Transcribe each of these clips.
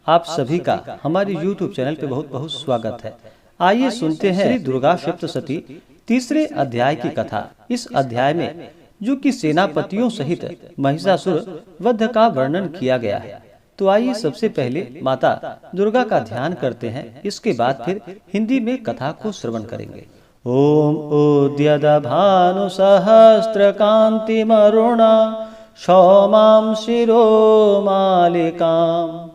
आप सभी का हमारे YouTube चैनल पे बहुत बहुत स्वागत है। आइए सुनते हैं श्री दुर्गा सप्तशती तीसरे अध्याय की कथा। इस अध्याय में जो कि सेनापतियों सहित महिषासुर वध का वर्णन किया गया है। तो आइए सबसे पहले माता दुर्गा का ध्यान करते हैं, इसके बाद फिर हिंदी में कथा को श्रवण करेंगे। ओम उद्यत भानु सहस्त्र कांति मरुणा सौमां शिरो मालिकां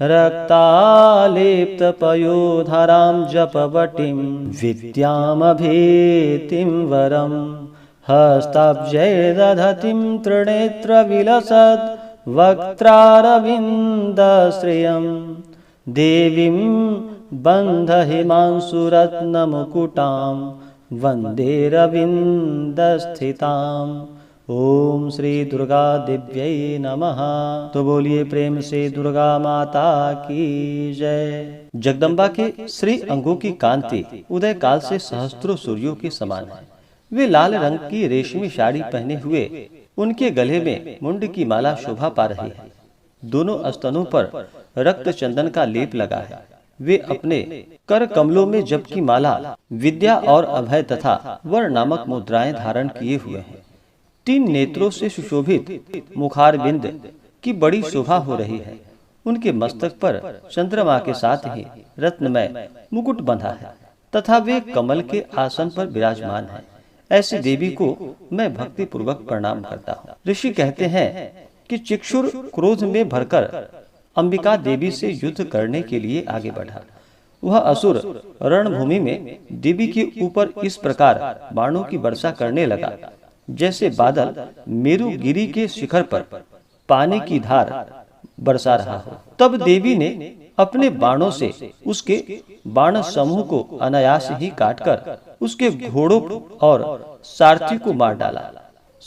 रक्तालिप्त पयोधरां जपवटीं विद्यामभीतिं वरं हस्ताब्जै दधतीं त्रिनेत्र विलसत् वक्त्रारविन्दश्रियं देवीं बन्धहिमांशुरत्नमुकुटां वन्दे रविन्दस्थिताम्। ओम श्री दुर्गा दिव्यै नमः। तो बोलिए प्रेम से दुर्गा माता की जय। जगदम्बा के श्री अंगों की कांति उदय काल से सहस्त्रों सूर्यों के समान है। वे लाल रंग की रेशमी साड़ी पहने हुए, उनके गले में मुंड की माला शोभा पा रही है। दोनों स्तनों पर रक्त चंदन का लेप लगा है। वे अपने कर कमलों में जप की माला, विद्या और अभय तथा वर नामक मुद्राएं धारण किए हुए हैं। 3 नेत्रों से सुशोभित मुखारबिंद की बड़ी शोभा हो रही है। उनके मस्तक पर चंद्रमा के साथ ही रत्नमय मुकुट बंधा है तथा वे कमल के आसन पर विराजमान हैं। ऐसी देवी को मैं भक्ति पूर्वक प्रणाम करता हूँ। ऋषि कहते हैं कि चिक्षुर क्रोध में भरकर अंबिका देवी से युद्ध करने के लिए आगे बढ़ा। वह असुर रणभूमि में देवी के ऊपर इस प्रकार बाणों की वर्षा करने लगा जैसे बादल मेरुगिरी के शिखर पर पानी की धार बरसा रहा हो। तब देवी ने अपने बाणों से उसके बाण समूह को अनायास ही काटकर उसके घोड़ों और सारथी को मार डाला।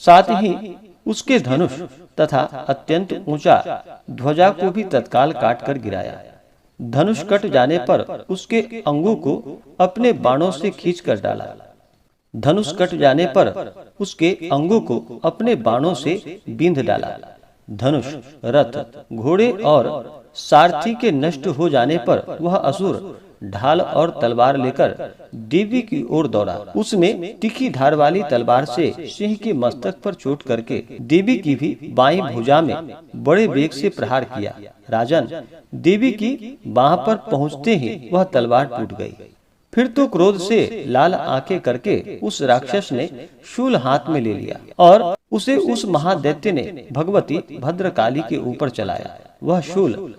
साथ ही उसके धनुष तथा अत्यंत ऊंचा ध्वजा को भी तत्काल काटकर गिराया। धनुष कट जाने पर उसके अंगों को अपने बाणों से खींचकर डाला। धनुष कट जाने पर उसके अंगों को अपने बाणों से बींध डाला। धनुष, रथ, घोड़े और सारथी के नष्ट हो जाने पर वह असुर ढाल और तलवार लेकर देवी की ओर दौड़ा। उसने तीखी धार वाली तलवार से सिंह के मस्तक पर चोट करके देवी की भी बाईं भुजा में बड़े वेग से प्रहार किया। राजन, देवी की बाह पर पहुंचते ही वह तलवार टूट गई। फिर तो क्रोध से लाल आंखें करके उस राक्षस ने शूल हाथ में ले लिया और उसे उस महादैत्य ने भगवती भद्रकाली के ऊपर चलाया। वह शूल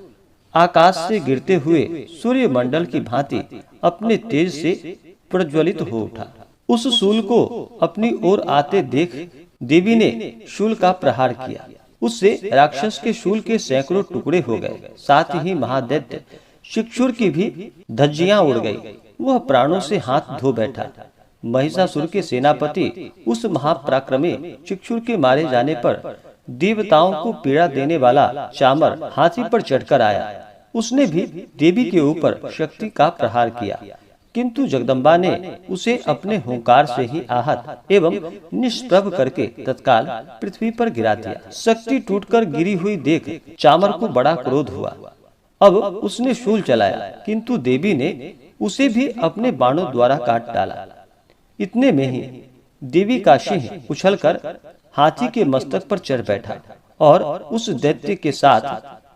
आकाश से गिरते हुए सूर्य मंडल की भांति अपने तेज से प्रज्वलित हो उठा। उस शूल को अपनी ओर आते देख देवी ने शूल का प्रहार किया। उससे राक्षस के शूल के सैकड़ों टुकड़े हो गए। साथ ही महादैत्य शिक्षुर की भी धज्जियां उड़ गई। वह प्राणों से हाथ धो बैठा। महिषासुर के सेनापति उस महापराक्रमी शिक्षुर के मारे जाने पर देवताओं को पीड़ा देने वाला चामर हाथी पर चढ़कर आया। उसने भी देवी के ऊपर शक्ति का प्रहार किया, किंतु जगदम्बा ने उसे अपने हुंकार से ही आहत एवं निष्प्रभ करके तत्काल पृथ्वी पर गिरा दिया। शक्ति टूटकर गिरी हुई देख चामर को बड़ा क्रोध हुआ। अब उसने शूल चलाया, किंतु देवी ने उसे भी अपने बाणों द्वारा काट डाला। इतने में ही देवी का सिंह उछलकर हाथी के मस्तक पर चढ़ बैठा और उस दैत्य के साथ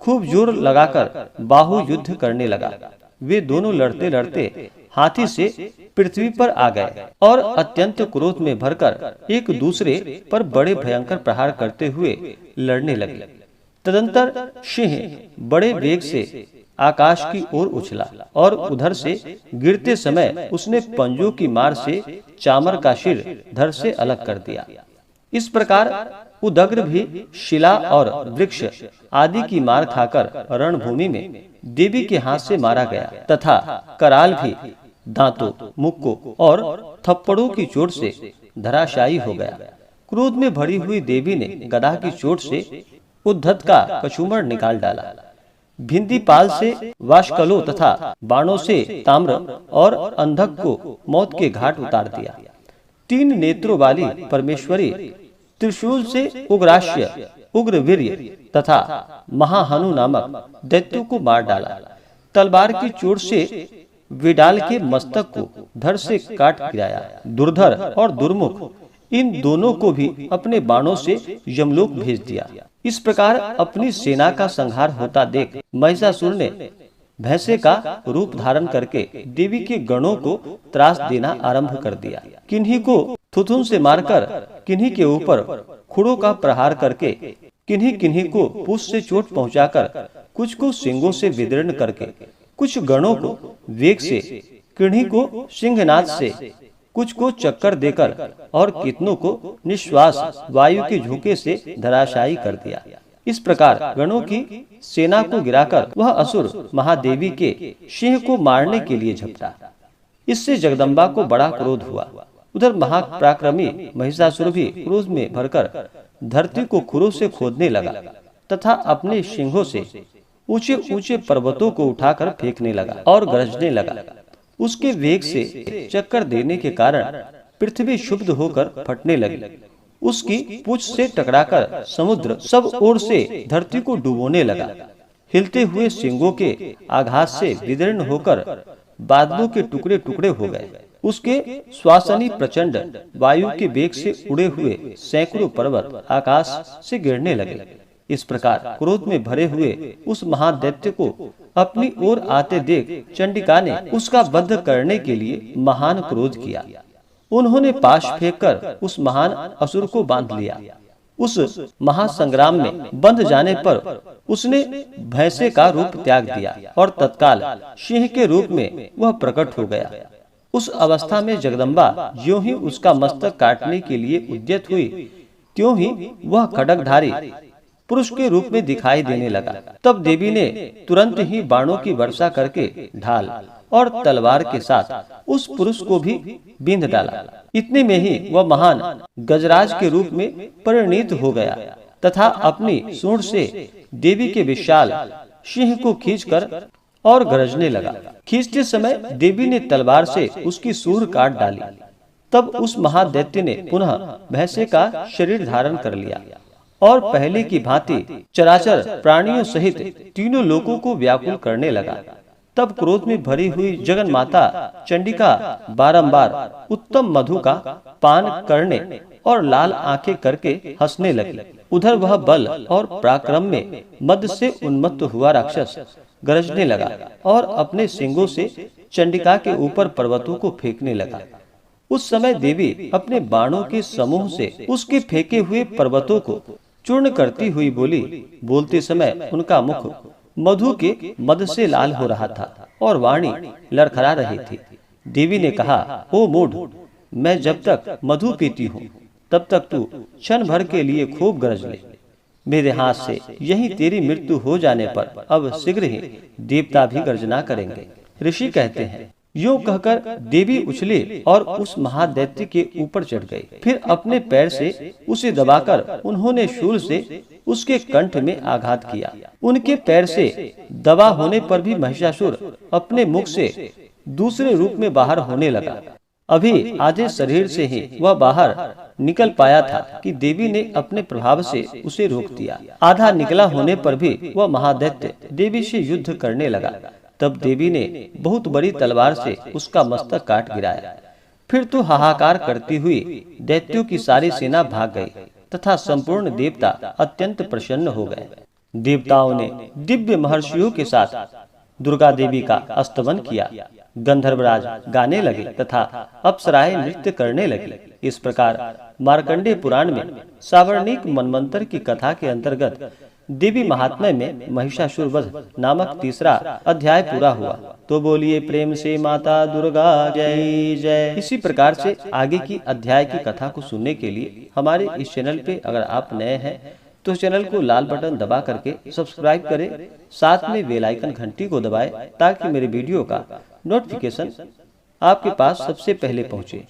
खूब जोर लगाकर बाहु युद्ध करने लगा। वे दोनों लड़ते लड़ते हाथी से पृथ्वी पर आ गए और अत्यंत क्रोध में भरकर एक दूसरे पर बड़े भयंकर प्रहार करते हुए लड़ने लगे। तदंतर सिंह बड़े वेग से आकाश की ओर उछला और उधर से गिरते समय उसने पंजों की मार से चामर का सिर धड़ से अलग कर दिया। इस प्रकार उदग्र भी शिला और वृक्ष आदि की मार खाकर रणभूमि में देवी के हाथ से मारा गया तथा कराल भी दांतों, मुक्कों और थप्पड़ों की चोट से धराशायी हो गया। क्रोध में भरी हुई देवी ने गदा की चोट से उद्धत का कछुमर निकाल डाला। भिंदी पाल से वाशकलों तथा बाणों से ताम्र और अंधक को मौत के घाट उतार दिया। 3 नेत्रों वाली परमेश्वरी त्रिशूल से उग्रास्य उग्रवीर्य तथा महाहनु नामक दैत्यों को मार डाला। तलवार की चोट से विडाल के मस्तक को धड़ से काट गिराया। दुर्धर और दुर्मुख इन दोनों को भी अपने बाणों से यमलोक भेज दिया। इस प्रकार अपनी सेना का संहार होता देख महिषासुर ने भैंसे का रूप धारण करके देवी के गणों को त्रास देना आरंभ कर दिया। किन्हीं को थुथुन से मारकर, किन्हीं के ऊपर खुरों का प्रहार करके, किन्हीं को पूंछ से चोट पहुंचाकर, कुछ को सींगों से विदीर्ण करके, कुछ गणों को वेग से, किन्हीं को सिंहनाद से, कुछ को चक्कर देकर और कितनों को निश्वास वायु के झोंके से धराशायी कर दिया। इस प्रकार गणों की सेना को गिराकर वह असुर महादेवी के सिंह को मारने के लिए झपटा। इससे जगदम्बा को बड़ा क्रोध हुआ। उधर महापराक्रमी महिषासुर भी क्रोध में भरकर धरती को खुरों से खोदने लगा तथा अपने सिंहों से ऊंचे ऊंचे पर्वतों को उठाकर फेंकने लगा और गरजने लगा। उसके वेग से चक्कर देने के कारण पृथ्वी क्षुब्ध होकर फटने लगी। उसकी पूंछ से टकराकर समुद्र सब ओर से धरती को डुबोने लगा। हिलते हुए सिंगों के आघात से विदीर्ण होकर बादलों के टुकड़े टुकड़े हो गए। उसके श्वासनी प्रचंड वायु के वेग से उड़े हुए सैकड़ों पर्वत आकाश से गिरने लगे। इस प्रकार क्रोध में भरे हुए उस महादैत्य को अपनी ओर आते देख चंडिका ने उसका वध करने के लिए महान क्रोध किया। उन्होंने पाश फेंककर उस महान असुर को बांध लिया। उस महासंग्राम में बंध जाने पर उसने भैंसे का रूप त्याग दिया और तत्काल सिंह के रूप में वह प्रकट हो गया। उस अवस्था में जगदम्बा ज्यों ही उसका मस्तक काटने के लिए उद्यत हुई, त्यों ही वह खड्गधारी पुरुष के रूप में दिखाई देने लगा। तब देवी ने तुरंत ही बाणों की वर्षा करके ढाल और तलवार के साथ उस पुरुष को भी बींध डाला। इतने में ही वह महान गजराज के रूप में परिणीत हो गया तथा अपनी सूंड से देवी के विशाल सिंह को खींचकर और गरजने लगा। खींचते समय देवी ने तलवार से उसकी सूंड काट डाली। तब उस महादैत्य ने पुनः भैंसे का शरीर धारण कर लिया और पहले की भांति चराचर प्राणियों सहित तीनों लोकों को व्याकुल करने लगा। तब क्रोध में भरी हुई जगन माता चंडिका बारंबार उत्तम मधु का पान करने और लाल आंखें करके हंसने लगी। उधर वह बल और पराक्रम में मद से उन्मत्त हुआ राक्षस गरजने लगा और अपने सिंगों से चंडिका के ऊपर पर्वतों को फेंकने लगा। उस समय देवी अपने बाणों के समूह से उसके फेंके हुए पर्वतों को चूर्ण करती हुई बोली। बोलते समय उनका मुख मधु के मद से लाल हो रहा था और वाणी लड़खड़ा रही थी। देवी ने कहा, ओ मूढ़, मैं जब तक मधु पीती हूँ तब तक तू क्षण भर के लिए खूब गरज ले। मेरे हाथ से यही तेरी मृत्यु हो जाने पर अब शीघ्र ही देवता भी गर्जना करेंगे। ऋषि कहते हैं, यूं कहकर देवी उछली और उस महादैत्य के ऊपर चढ़ गई। फिर अपने पैर से उसे दबाकर उन्होंने शूल से उसके कंठ में आघात किया। उनके पैर से दबा होने पर भी महिषासुर अपने मुख से दूसरे रूप में बाहर होने लगा। अभी आधे शरीर से ही वह बाहर निकल पाया था कि देवी ने अपने प्रभाव से उसे रोक दिया। आधा निकला होने पर भी वह महादैत्य देवी से युद्ध करने लगा। तब देवी ने बहुत बड़ी तलवार से उसका मस्तक काट गिराया। फिर तो हाहाकार करती हुई दैत्यों की सारी सेना भाग गई तथा संपूर्ण देवता अत्यंत प्रसन्न हो गए। देवताओं ने दिव्य महर्षियों के साथ दुर्गा देवी का स्तवन किया। गंधर्वराज गाने लगे तथा अप्सराएं नृत्य करने लगी। इस प्रकार मार्कंडेय पुराण में सावर्णिक मनमंत्र की कथा के अंतर्गत देवी महात्म्य में महिषासुर वध नामक तीसरा अध्याय पूरा हुआ। तो बोलिए प्रेम से माता दुर्गा जय जय। इसी प्रकार से आगे की अध्याय की कथा को सुनने के लिए हमारे इस चैनल पे अगर आप नए हैं तो चैनल को लाल बटन दबा करके सब्सक्राइब करें, साथ में बेल आइकन घंटी को दबाएं ताकि मेरे वीडियो का नोटिफिकेशन आपके पास सबसे पहले पहुंचे।